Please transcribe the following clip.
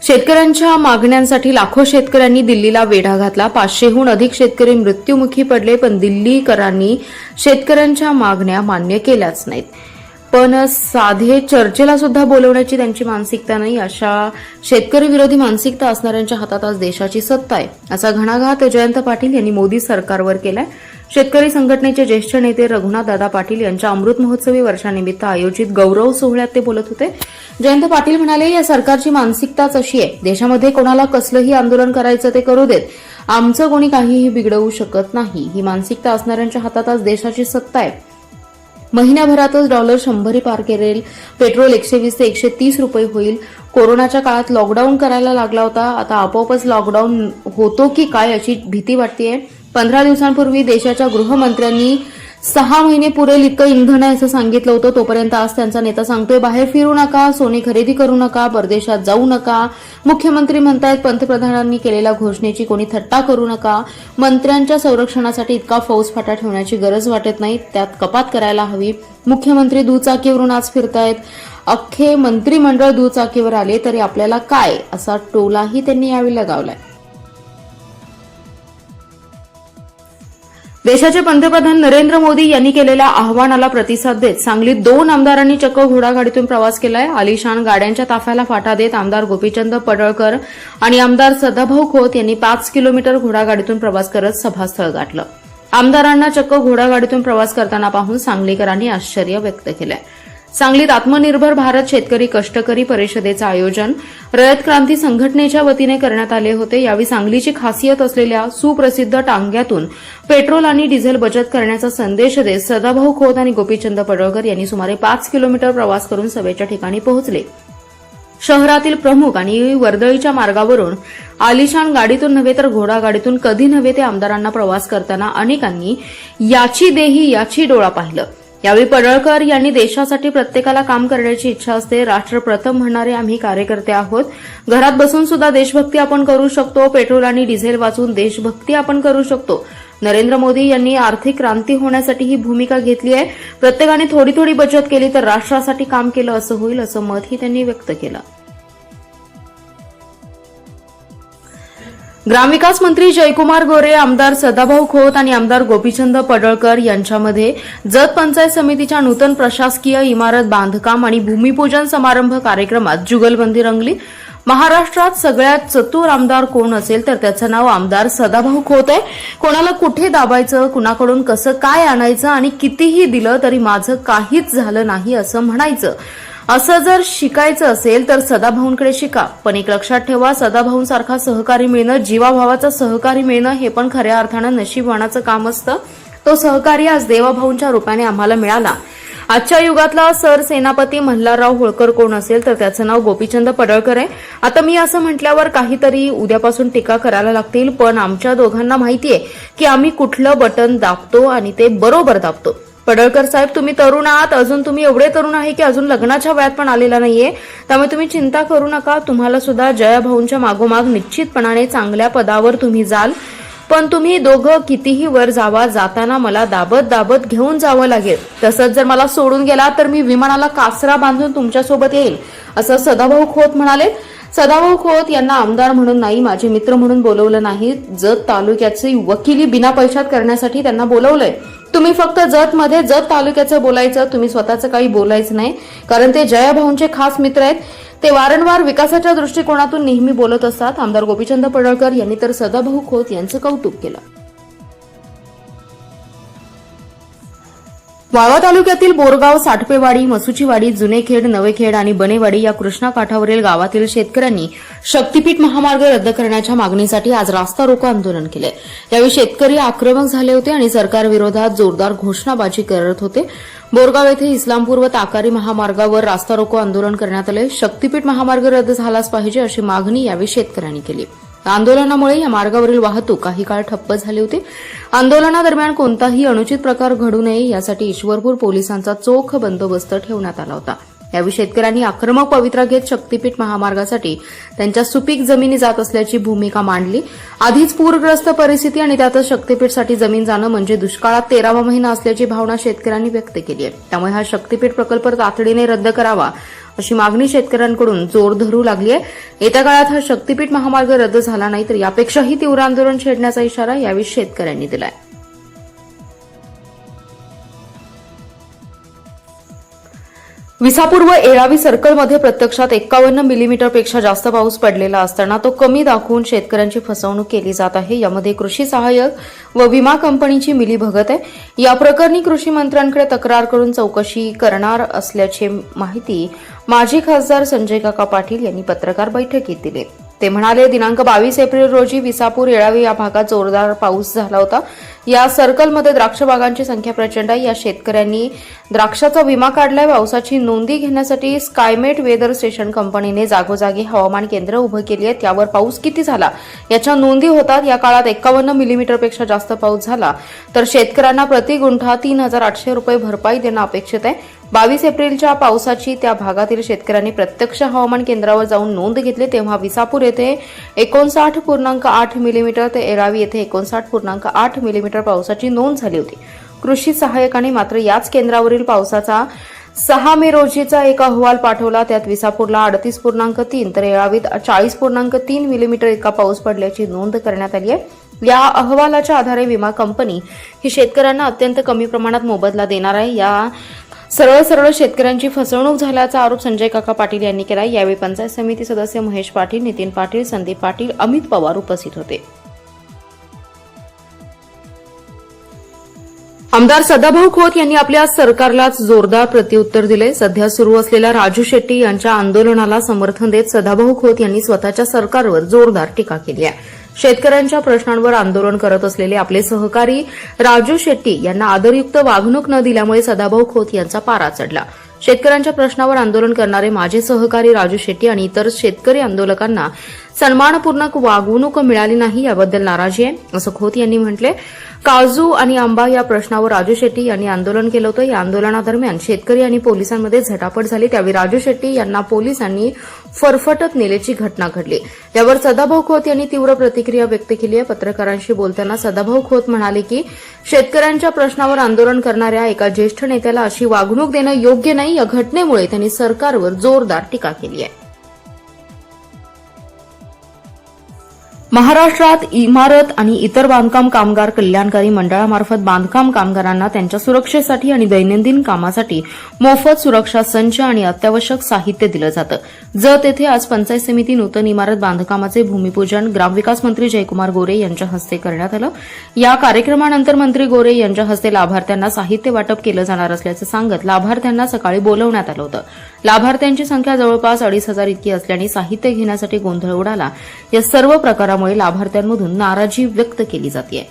शेतकऱ्यांच्या मागण्यांसाठी लाखो शेतकऱ्यांनी दिल्लीला वेढा घातला। 500हून अधिक शेतकरी मृत्युमुखी पडले, पण दिल्लीकरांनी शेतकऱ्यांच्या मागण्या मान्य केल्याच नाहीत। पण साधे चर्चेला सुद्धा बोलवण्याची त्यांची मानसिकता नाही। अशा शेतकरी विरोधी मानसिकता असणाऱ्यांच्या हातात आज देशाची सत्ता आहे, असा घणाघात जयंत पाटील यांनी मोदी सरकारवर केलाय। शेतकरी संघटनेचे ज्येष्ठ नेते रघुनाथदादा पाटील यांच्या अमृत महोत्सवी वर्षानिमित्त आयोजित गौरव सोहळ्यात ते बोलत होते। जयंत पाटील म्हणाले, या सरकारची मानसिकताच अशी आहे, देशामध्ये कोणाला कसलंही आंदोलन करायचं ते करू देत, आमचं कोणी काहीही बिघडवू शकत नाही। ही मानसिकता असणाऱ्यांच्या हातात आज देशाची सत्ता आहे। महिन्याभरातच डॉलर 100 पार करेल, पेट्रोल 120 ते 130 रुपये होईल। कोरोनाच्या काळात लॉकडाऊन करायला लागला होता, आता आपोआपच लॉकडाऊन होतो की काय अशी भीती वाटतेय। 15 दिवसांपूर्वी देशाच्या गृहमंत्र्यांनी 6 महिने पुरेल इतकं इंधन आहे असं सांगितलं होतं, तोपर्यंत आज त्यांचा नेता सांगतोय बाहेर फिरू नका, सोने खरेदी करू नका, परदेशात जाऊ नका। मुख्यमंत्री म्हणतायत पंतप्रधानांनी केलेल्या घोषणेची कोणी थट्टा करू नका। मंत्र्यांच्या संरक्षणासाठी इतका फौजफाटा ठेवण्याची गरज वाटत नाही, त्यात कपात करायला हवी। मुख्यमंत्री दुचाकीवरून आज फिरतायत, अख्खे मंत्रिमंडळ दुचाकीवर आले तरी आपल्याला काय, असा टोलाही त्यांनी यावेळी लगावलाय। देशाचे पंतप्रधान नरेंद्र मोदी यांनी केलेल्या आवाहनाला प्रतिसाद देत सांगलीत 2 आमदारांनी चक्क घोडागाडीतून प्रवास केलाय। आलिशान गाड्यांच्या ताफ्याला फाटा देत आमदार गोपीचंद पडळकर आणि आमदार सदाभाऊ खोत यांनी 5 किलोमीटर घोडागाडीतून प्रवास करत सभास्थळ गाठलं। आमदारांना चक्क घोडागाडीतून प्रवास करताना पाहून सांगलीकरांनी आश्चर्य व्यक्त केलंय। सांगलीत आत्मनिर्भर भारत शेतकरी कष्टकरी परिषदेचं आयोजन रयत क्रांती संघटनेच्या वतीने करण्यात आले होते। यावेळी सांगलीची खासियत असलेल्या सुप्रसिद्ध टांग्यातून पेट्रोल आणि डिझेल बचत करण्याचा संदेश देत सदाभाऊ खोत आणि गोपीचंद पडळकर यांनी सुमारे 5 किलोमीटर प्रवास करून सभेच्या ठिकाणी पोहोचले। शहरातील प्रमुख आणि वर्दळीच्या मार्गावरून आलिशान गाडीतून नव्हे तर घोडागाडीतून कधी नव्हे ते आमदारांना प्रवास करताना अनेकांनी याची देही याची डोळा पाहिलं। यावेळी पडळकर यांनी देशासाठी प्रत्येकाला काम करण्याची इच्छा असते, राष्ट्र प्रथम म्हणणारे आम्ही कार्यकर्ते आहोत। घरात बसून सुद्धा देशभक्ती आपण करू शकतो, पेट्रोल आणि डिझेल वाचून देशभक्ती आपण करू शकतो। नरेंद्र मोदी यांनी आर्थिक क्रांती होण्यासाठी ही भूमिका घेतली आहे। प्रत्येकाने थोडी थोडी बचत केली तर राष्ट्रासाठी काम केलं असं होईल, असं मतही त्यांनी व्यक्त केलं। ग्रामविकास मंत्री जयकुमार गोरे, आमदार सदाभाऊ खोत आणि आमदार गोपीचंद पडळकर यांच्यामध्ये जत पंचायत समितीच्या नूतन प्रशासकीय इमारत बांधकाम आणि भूमिपूजन समारंभ कार्यक्रमात जुगलबंदी रंगली। महाराष्ट्रात सगळ्यात चतुर आमदार कोण असेल तर त्याचं नाव आमदार सदाभाऊ खोत आहे। कोणाला कुठे दाबायचं, कुणाकडून कसं काय आणायचं आणि कितीही दिलं तरी माझं काहीच झालं नाही असं म्हणायचं, असं जर शिकायचं असेल तर सदाभाऊंकडे शिका। पण एक लक्षात ठेवा, सदाभाऊंसारखा सहकारी मिळणं, जीवाभावाचा सहकारी मिळणं हे पण खऱ्या अर्थानं नशीबवानाचं काम असतं। तो सहकारी आज देवाभाऊंच्या रूपाने आम्हाला मिळाला। आजच्या युगातला सरसेनापती मल्हारराव होळकर कोण असेल तर त्याचं नाव गोपीचंद पडळकर आहे। आता मी असं म्हटल्यावर काहीतरी उद्यापासून टीका करायला लागतील, पण आमच्या दोघांना माहितीये की आम्ही कुठलं बटन दाबतो आणि ते बरोबर दाबतो। पडळकर साहेब, तुम्ही तरुण आहात, अजून तुम्ही एवढे तरुण आहे की अजून लग्नाच्या वयात पण आलेला नाहीये, त्यामुळे तुम्ही चिंता करू नका। तुम्हाला सुद्धा जयाभाऊंच्या मागोमाग निश्चितपणाने चांगल्या पदावर तुम्ही जाल, पण तुम्ही दोघं कितीही वर जावा, जाताना मला दाबत दाबत घेऊन जावं लागेल। तसंच जर मला सोडून गेला तर मी विमानाला कासरा बांधून तुमच्यासोबत येईल, असं सदाभाऊ खोत म्हणाले। सदाभाऊ खोत यांना आमदार म्हणून नाही, माझे मित्र म्हणून बोलवलं नाही, जत तालुक्याची वकिली बिना पैशात करण्यासाठी त्यांना बोलवलंय। तुम्ही फक्त जतमध्ये जत तालुक्याचं बोलायचं, तुम्ही स्वतःचं काही बोलायचं नाही, कारण ते जयाभाऊंचे खास मित्र आहेत। ते वारंवार विकासाच्या दृष्टिकोनातून नेहमी बोलत असतात। आमदार गोपीचंद पडळकर यांनी तर सदाभाऊ खोत यांचं कौतुक केलं। वाळवा तालुक्यातील बोरगाव, साठपेवाडी, मसुचीवाडी, जुनेखेड, नवेखेड आणि बनेवाडी या कृष्णा काठावरील गावातील शेतकऱ्यांनी शक्तीपीठ महामार्ग रद्द करण्याच्या मागणीसाठी आज रास्ता रोको आंदोलन केले। यावेळी शेतकरी आक्रमक झाले होते आणि सरकारविरोधात जोरदार घोषणाबाजी करत होते। बोरगाव येथे इस्लामपूर व ताकारी महामार्गावर रास्ता रोको आंदोलन करण्यात आले। शक्तीपीठ महामार्ग रद्द झालाच पाहिजे अशी मागणी यावेळी शेतकऱ्यांनी केली। आंदोलनामुळे या मार्गावरील वाहतूक काही काळ ठप्प झाली होती। आंदोलनादरम्यान कोणताही अनुचित प्रकार घडू नये यासाठी ईश्वरपूर पोलिसांचा चोख बंदोबस्त ठेवण्यात आला होता। यावेळी शेतकऱ्यांनी आक्रमक पवित्रा घेत शक्तीपीठ महामार्गासाठी त्यांच्या सुपीक जमिनी जात असल्याची भूमिका मांडली. आधीच पूरग्रस्त परिस्थिती आणि त्यातच शक्तीपीठसाठी जमीन जाणं म्हणजे दुष्काळात 13वा महिना असल्याची भावना शेतकऱ्यांनी व्यक्त केली आहे. त्यामुळे हा शक्तीपीठ प्रकल्प तातडीने रद्द करावा अशी मागणी शेतकऱ्यांकडून जोर धरू लागली आहे. येत्या काळात हा शक्तीपीठ महामार्ग रद्द झाला नाही तर यापेक्षाही तीव्र आंदोलन छेडण्याचा इशारा यावेळी शेतकऱ्यांनी दिलाय. विसापूर व येळावी सर्कलमध्ये प्रत्यक्षात 51 मिलीमीटरपेक्षा जास्त पाऊस पडलेला असताना तो कमी दाखवून शेतकऱ्यांची फसवणूक केली जात आहे. यामध्ये कृषी सहाय्यक व विमा कंपनीची मिलीभगत आहे. या प्रकरणी कृषी मंत्र्यांकडे तक्रार करून चौकशी करणार असल्याची माहिती माजी खासदार संजय काका पाटील यांनी पत्रकार बैठकीत दिली. ते म्हणाले, दिनांक 22 एप्रिल रोजी विसापूर येळावी या भागात जोरदार पाऊस झाला होता. या सर्कलमध्ये द्राक्ष बागांची संख्या प्रचंड आहे. या शेतकऱ्यांनी द्राक्षाचा विमा काढलाय. पावसाची नोंदी घेण्यासाठी स्कायमेट वेदर स्टेशन कंपनीने जागोजागी हवामान केंद्र उभं केली आहे. त्यावर पाऊस किती झाला याच्या नोंदी होतात. या काळात 51 मिलीमीटरपेक्षा जास्त पाऊस झाला तर शेतकऱ्यांना प्रति गुंठा 3,800 रुपये भरपाई देणं अपेक्षित आहे. 22 एप्रिलच्या पावसाची त्या भागातील शेतकऱ्यांनी प्रत्यक्ष हवामान केंद्रावर जाऊन नोंद घेतली तेव्हा विसापूर येथे 59.8 मिलीमीटर ते येळावी येथे 59.8 मिलीमीटर पावसाची नोंद झाली होती. कृषी सहाय्यकांनी मात्र याच केंद्रावरील पावसाचा 6 मे रोजीचा एक अहवाल पाठवला. त्यात विसापूरला 38.3 तर येळावीत 40.3 मिलीमीटर इतका पाऊस पडल्याची नोंद करण्यात आली आहे. या अहवालाच्या आधारे विमा कंपनी ही शेतकऱ्यांना अत्यंत कमी प्रमाणात मोबदला देणार आहे. या सरळ शेतकऱ्यांची फसवणूक झाल्याचा आरोप संजय काका पाटील यांनी केला. यावेळी पंचायत समिती सदस्य महेश पाटील, नितीन पाटील, संदीप पाटील, अमित पवार उपस्थित होते. आमदार सदाभाऊ खोत यांनी आपल्या सरकारलाच जोरदार प्रत्युत्तर दिले. सध्या सुरू असलेल्या राजू शेट्टी यांच्या आंदोलनाला समर्थन देत सदाभाऊ खोत यांनी स्वतःच्या सरकारवर जोरदार टीका केली आहे. शेतकऱ्यांच्या प्रश्नांवर आंदोलन करत असलेले आपले सहकारी राजू शेट्टी यांना आदरयुक्त वागणूक न दिल्यामुळे सदाभाऊ खोत यांचा पारा चढला. शेतकऱ्यांच्या प्रश्नावर आंदोलन करणारे माझे सहकारी राजू शेट्टी आणि इतर शेतकरी आंदोलकांना सन्मानपूर्वक वागणूक मिळाली नाही याबद्दल नाराजी आहे असं खोत यांनी म्हटले. काजू आणि आंबा या प्रश्नावर राजू शेट्टी यांनी आंदोलन केलं होतं. या आंदोलनादरम्यान शेतकरी आणि पोलिसांमध्ये झटापट झाली. त्यावेळी राजू शेट्टी यांना पोलिसांनी फरफटत नेल्याची घटना घडली. यावर सदाभाऊ खोत यांनी तीव्र प्रतिक्रिया व्यक्त केली आहे. पत्रकारांशी बोलताना सदाभाऊ खोत म्हणाले की शेतकऱ्यांच्या प्रश्नावर आंदोलन करणाऱ्या एका ज्येष्ठ नेत्याला अशी वागणूक देणं योग्य नाही. या घटनेमुळे त्यांनी सरकारवर जोरदार टीका केली आहे. महाराष्ट्रात इमारत आणि इतर बांधकाम कामगार कल्याणकारी मंडळामार्फत बांधकाम कामगारांना त्यांच्या सुरक्षेसाठी आणि दैनंदिन कामासाठी मोफत सुरक्षा संच आणि अत्यावश्यक साहित्य दिलं जातं. जत येथे आज पंचायत समिती नूतन इमारत बांधकामाचे भूमिपूजन ग्रामविकास मंत्री जयकुमार गोरे यांच्या हस्ते करण्यात आलं. या कार्यक्रमानंतर मंत्री गोरे यांच्या हस्ते लाभार्थ्यांना साहित्य वाटप केलं जाणार असल्याचं सांगत लाभार्थ्यांना सकाळी बोलवण्यात आलं होतं. लाभार्थ्यांची संख्या जवळपास 2,500 इतकी असल्याने साहित्य घेण्यासाठी गोंधळ उडाला. या सर्व प्रकारामुळे लाभार्थ्यांमधून नाराजी व्यक्त केली जाते.